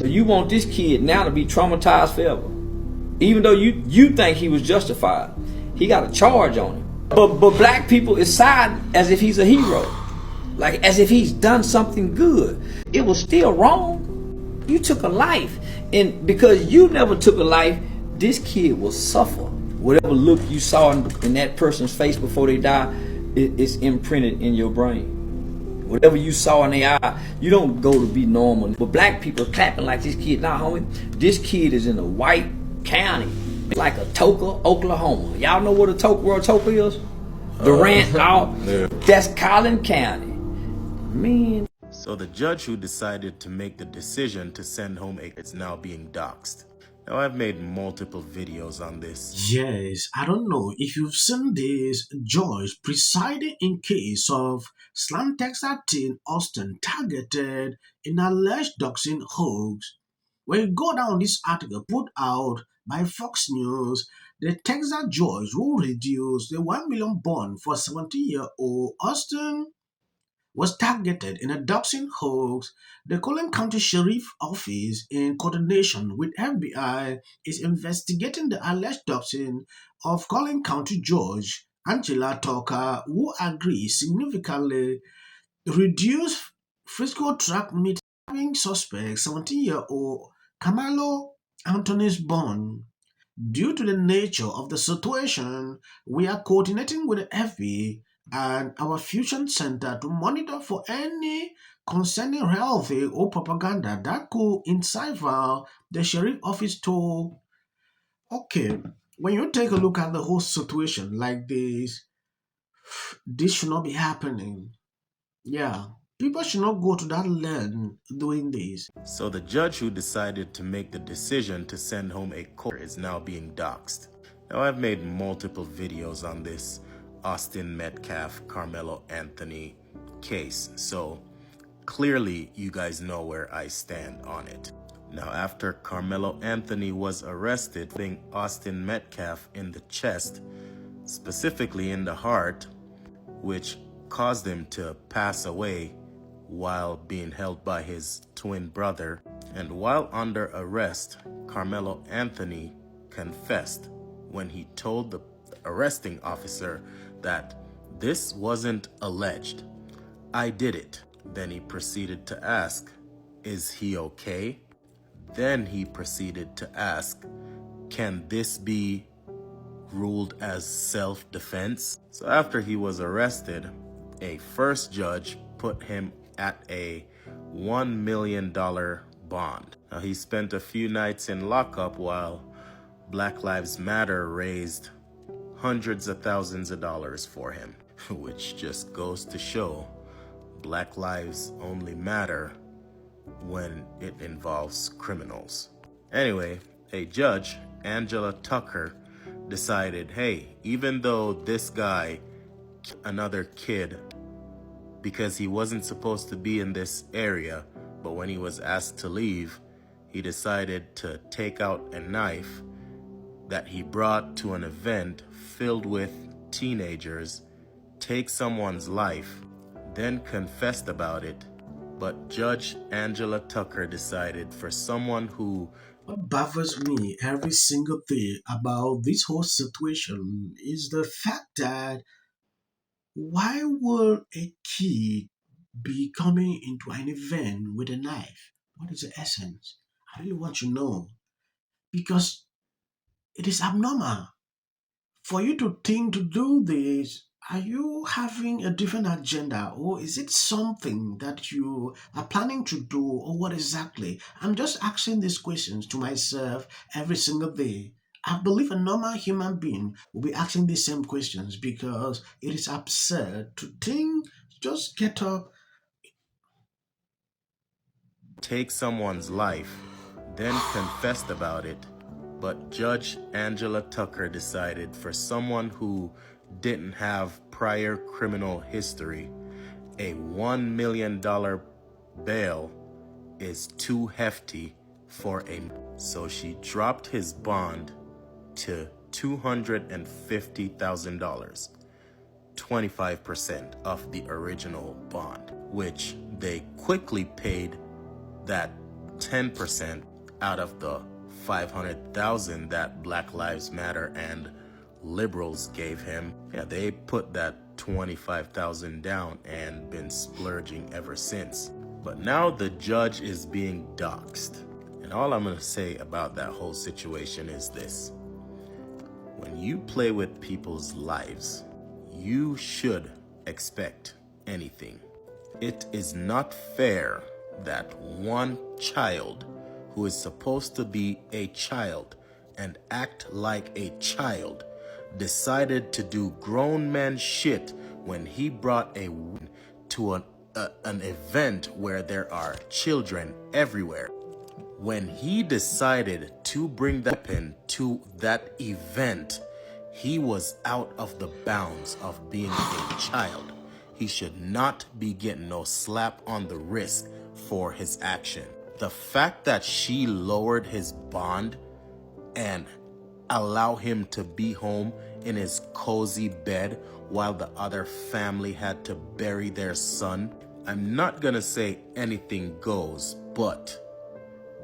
You want this kid now to be traumatized forever. Even though you think he was justified. He got a charge on him. But black people is siding as if he's a hero. Like as if he's done something good. It was still wrong. You took a life. And because you never took a life, this kid will suffer. Whatever look you saw in that person's face before they die, it's imprinted in your brain. Whatever you saw in their eye, you don't go to be normal. But black people clapping like this kid. Nah, homie, this kid is in a white county, like a Toka, Oklahoma. Y'all know what a Toka, where a Toka is? Durant, yeah. That's Collin County. Man. So the judge who decided to make the decision to send home is now being doxxed. Now I've made multiple videos on this. Yes, I don't know if you've seen this judge presiding in case of slam Texas teen Austin targeted in alleged doxing hoax. When you go down this article put out by Fox News, the Texas judge will reduce the 1 million bond for 17-year-old Austin was targeted in a doxing hoax. The Collin County Sheriff Office, in coordination with FBI, is investigating the alleged doxing of Collin County Judge Angela Tucker, who agrees significantly reduced Frisco track meet having suspect 17-year-old Karmelo Anthony's bond. Due to the nature of the situation, we are coordinating with the FBI and our Fusion Center to monitor for any concerning reality or propaganda that could encipher the sheriff office told. Okay, when you take a look at the whole situation like this should not be happening. Yeah, people should not go to that length doing this. So the judge who decided to make the decision to send home a court is now being doxxed. Now I've made multiple videos on this Austin Metcalf, Karmelo Anthony case. So clearly you guys know where I stand on it. Now after Karmelo Anthony was arrested, hitting Austin Metcalf in the chest, specifically in the heart, which caused him to pass away while being held by his twin brother. And while under arrest, Karmelo Anthony confessed when he told the arresting officer that this wasn't alleged. I did it. Then he proceeded to ask, is he okay? Then he proceeded to ask, can this be ruled as self-defense? So after he was arrested, a first judge put him at a $1 million bond. Now he spent a few nights in lockup while Black Lives Matter raised hundreds of thousands of dollars for him, which just goes to show Black lives only matter when it involves criminals. Anyway, a judge, Angela Tucker, decided, hey, even though this guy killed another kid because he wasn't supposed to be in this area, but when he was asked to leave, he decided to take out a knife that he brought to an event filled with teenagers, take someone's life, then confessed about it. But Judge Angela Tucker decided for someone who... What bothers me every single day about this whole situation is the fact that why would a kid be coming into an event with a knife? What is the essence? I really want to know. Because it is abnormal. For you to think to do this, are you having a different agenda or is it something that you are planning to do or what exactly? I'm just asking these questions to myself every single day. I believe a normal human being will be asking these same questions because it is absurd to think, just get up. Take someone's life, then confessed about it. But Judge Angela Tucker decided for someone who didn't have prior criminal history, a $1 million bail is too hefty for a... So she dropped his bond to $250,000, 25% of the original bond, which they quickly paid that 10% out of the 500,000 that Black Lives Matter and liberals gave him. Yeah, they put that 25,000 down and been splurging ever since. But now the judge is being doxxed. And all I'm going to say about that whole situation is this. When you play with people's lives, you should expect anything. It is not fair that one child who is supposed to be a child and act like a child decided to do grown man shit when he brought a woman to an event where there are children everywhere. When he decided to bring that weapon to that event, he was out of the bounds of being a child. He should not be getting no slap on the wrist for his action. The fact that she lowered his bond and allow him to be home in his cozy bed while the other family had to bury their son, I'm not gonna say anything goes, but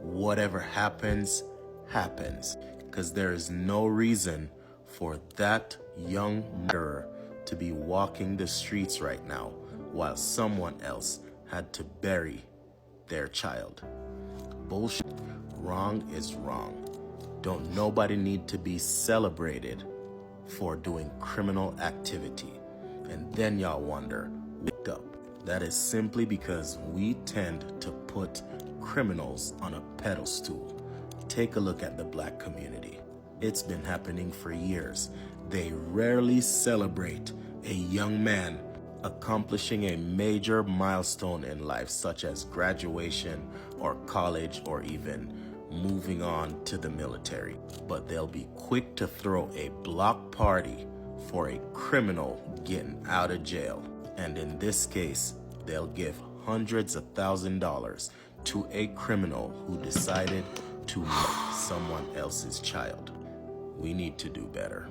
whatever happens, happens. Because there is no reason for that young murderer to be walking the streets right now while someone else had to bury their child. Bullshit. Wrong is wrong. Don't nobody need to be celebrated for doing criminal activity. And then y'all wonder, wake up. That is simply because we tend to put criminals on a pedestal. Take a look at the Black community. It's been happening for years. They rarely celebrate a young man accomplishing a major milestone in life, such as graduation or college or even moving on to the military. But they'll be quick to throw a block party for a criminal getting out of jail. And in this case, they'll give hundreds of $1,000s to a criminal who decided to murder someone else's child. We need to do better.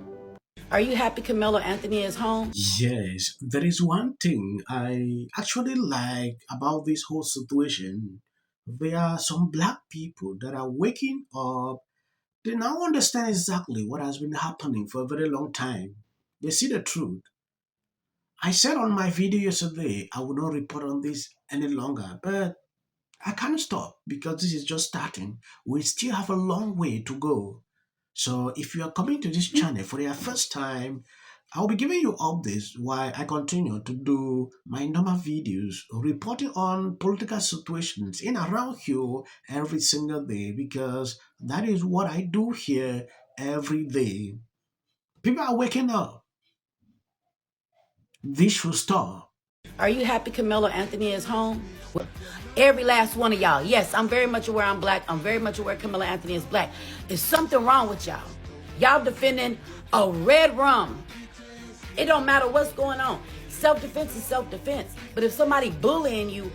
Are you happy Karmelo Anthony is home? Yes, there is one thing I actually like about this whole situation. There are some black people that are waking up. They now understand exactly what has been happening for a very long time. They see the truth. I said on my video yesterday I would not report on this any longer, but I can't stop because this is just starting. We still have a long way to go. So if you are coming to this channel for your first time, I'll be giving you updates while I continue to do my normal videos reporting on political situations in and around here every single day, because that is what I do here every day. People are waking up. This should stop. Are you happy Karmelo Anthony is home? Every last one of y'all. Yes, I'm very much aware I'm black. I'm very much aware Karmelo Anthony is black. There's something wrong with y'all. Y'all defending a red rum. It don't matter what's going on. Self-defense is self-defense. But if somebody bullying you,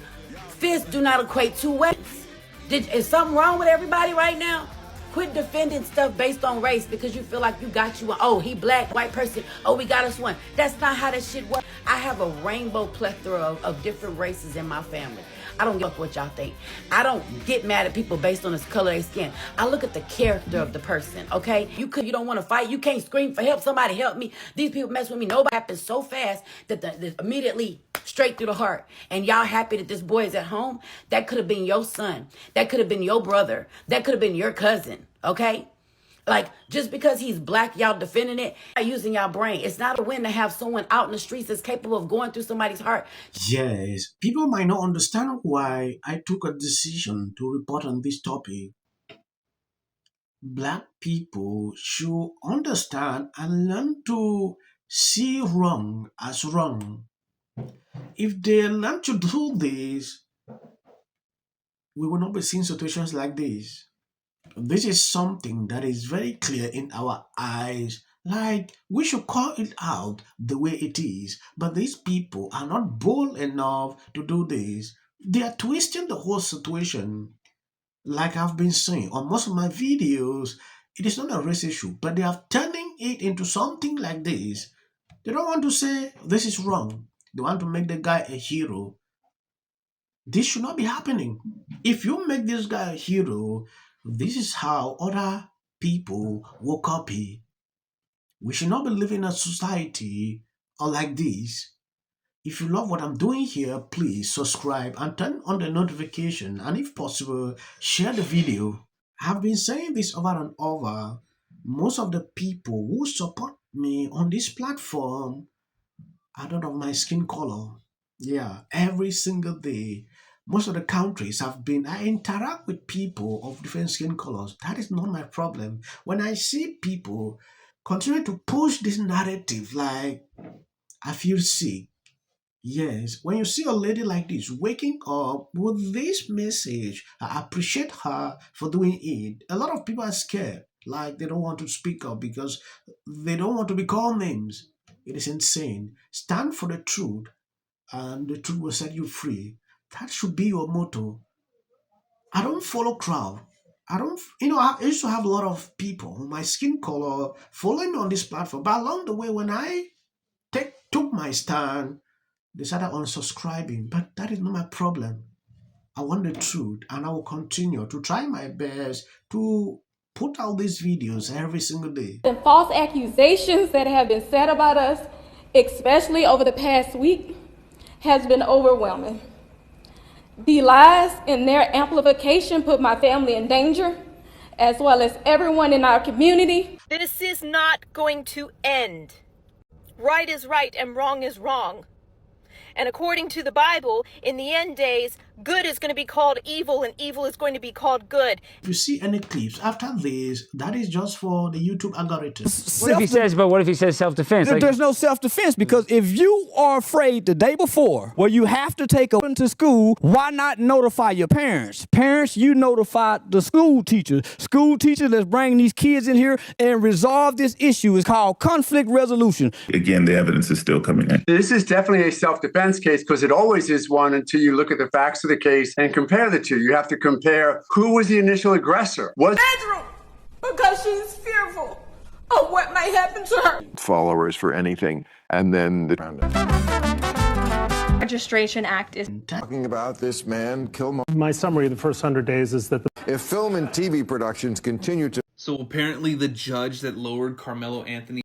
fists do not equate to weapons. Is something wrong with everybody right now? Quit defending stuff based on race because you feel like you got you. Oh, he black, white person. Oh, we got us one. That's not how that shit works. I have a rainbow plethora of different races in my family. I don't give a fuck what y'all think. I don't get mad at people based on the color of their skin. I look at the character of the person, okay? You don't want to fight. You can't scream for help. Somebody help me. These people mess with me. Nobody happens so fast that immediately straight through the heart. And y'all happy that this boy is at home? That could have been your son. That could have been your brother. That could have been your cousin, okay? Like, just because he's black, y'all defending it, using y'all brain. It's not a win to have someone out in the streets that's capable of going through somebody's heart. Yes, people might not understand why I took a decision to report on this topic. Black people should understand and learn to see wrong as wrong. If they learn to do this, we will not be seeing situations like this. This is something that is very clear in our eyes. Like, we should call it out the way it is. But these people are not bold enough to do this. They are twisting the whole situation. Like I've been saying on most of my videos, it is not a race issue, but they are turning it into something like this. They don't want to say this is wrong. They want to make the guy a hero. This should not be happening. If you make this guy a hero, this is how other people will copy. We should not be living in a society like this. If you love what I'm doing here, please subscribe and turn on the notification, and if possible, share the video. I've been saying this over and over. Most of the people who support me on this platform are not of my skin color. Yeah, every single day. Most of the countries I interact with people of different skin colors. That is not my problem. When I see people continue to push this narrative like I feel sick. Yes, when you see a lady like this waking up with this message, I appreciate her for doing it. A lot of people are scared, like they don't want to speak up because they don't want to be called names. It is insane. Stand for the truth, and the truth will set you free. That should be your motto. I don't follow crowd. I don't, I used to have a lot of people, my skin color, following me on this platform. But along the way, when I took my stand, they started unsubscribing, but that is not my problem. I want the truth, and I will continue to try my best to put out these videos every single day. The false accusations that have been said about us, especially over the past week, has been overwhelming. The lies and their amplification put my family in danger, as well as everyone in our community. This is not going to end. Right is right and wrong is wrong. And according to the Bible, in the end days, good is going to be called evil and evil is going to be called good. If you see any clips after this, that is just for the YouTube algorithm. What if he says self-defense? There's no self-defense, because if you are afraid the day before where you have to take them to school, why not notify your parents? Parents, you notify the school teacher. School teacher, let's bring these kids in here and resolve this issue. It's called conflict resolution. Again, the evidence is still coming in. This is definitely a self-defense case, because it always is one until you look at the facts of the case and compare the two. You have to compare who was the initial aggressor. Bedroom, because she's fearful of what might happen to her. Followers for anything, and then the Registration Act is talking about this man, My summary of the first 100 days is that if film and TV productions continue to. So apparently the judge that lowered Karmelo Anthony